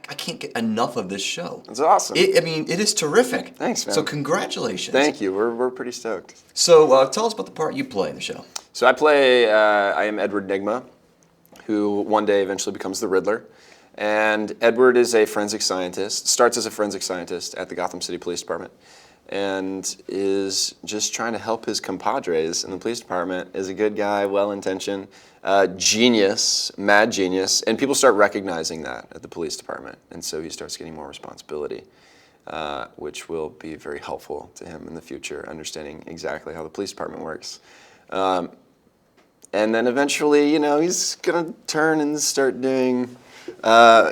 I can't get enough of this show. It's awesome. I mean, it is terrific. Thanks, man. So congratulations. Thank you. We're pretty stoked. So tell us about the part you play in the show. So I am Edward Nygma, who one day eventually becomes the Riddler. And Edward is a forensic scientist, starts as a forensic scientist at the Gotham City Police Department, and is just trying to help his compadres in the police department. Is a good guy, well-intentioned, genius, mad genius, and people start recognizing that at the police department. And so he starts getting more responsibility, which will be very helpful to him in the future, understanding exactly how the police department works. And then eventually, he's gonna turn and start doing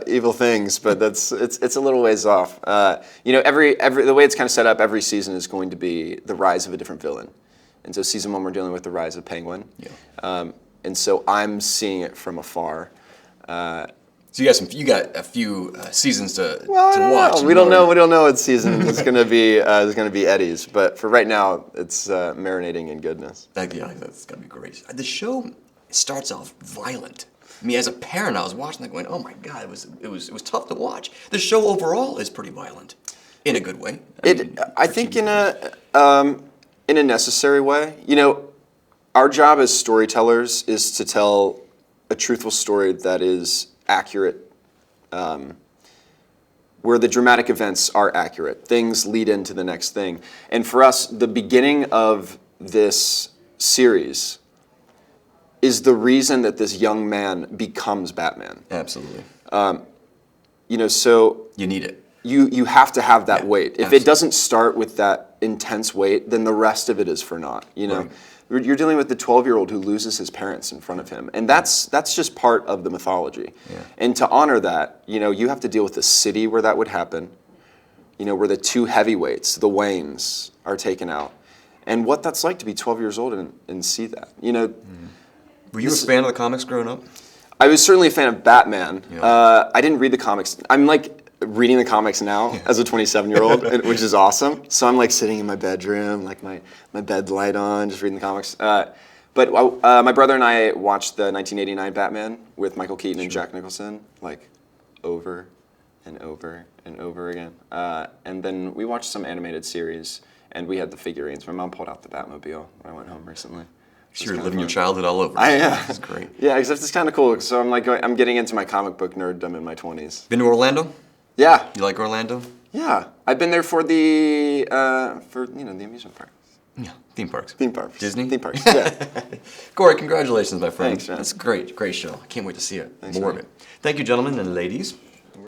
evil things, but it's a little ways off. The way it's kind of set up, every season is going to be the rise of a different villain, and so season 1 we're dealing with the rise of Penguin, and so I'm seeing it from afar. So you got a few seasons to watch. We don't know what season it's going to be. It's going to be Eddie's, but for right now, it's marinating in goodness. That's going to be great. The show starts off violent. I mean, as a parent, I was watching that going, "Oh my God, it was tough to watch." The show overall is pretty violent, in a good way. I think in a necessary way. Our job as storytellers is to tell a truthful story that is accurate, where the dramatic events are accurate. Things lead into the next thing. And for us, the beginning of this series is the reason that this young man becomes Batman. Absolutely. So you need it. You have to have that weight. If absolutely. It doesn't start with that intense weight, then the rest of it is for naught. Right. You're dealing with the 12-year-old who loses his parents in front of him, and that's just part of the mythology. Yeah. And to honor that, you have to deal with the city where that would happen. Where the two heavyweights, the Waynes, are taken out, and what that's like to be 12 years old and see that. Were you a fan of the comics growing up? I was certainly a fan of Batman. Yeah. I didn't read the comics. I'm reading the comics now as a 27-year-old, which is awesome. So I'm sitting in my bedroom, my bed light on, just reading the comics. But my brother and I watched the 1989 Batman with Michael Keaton and Jack Nicholson, over and over and over again. And then we watched some animated series, and we had the figurines. My mom pulled out the Batmobile when I went home recently. So you're living your childhood all over. That's great. Yeah, except it's kind of cool. So I'm getting into my comic book nerddom in my 20s. Been to Orlando? Yeah. You like Orlando? Yeah, I've been there for the amusement park. Yeah, theme parks. Theme parks. Disney? Theme parks, yeah. Cory, congratulations, my friend. Thanks, man. That's great show. I can't wait to see it. Thanks, More man. of it. Thank you, gentlemen and ladies.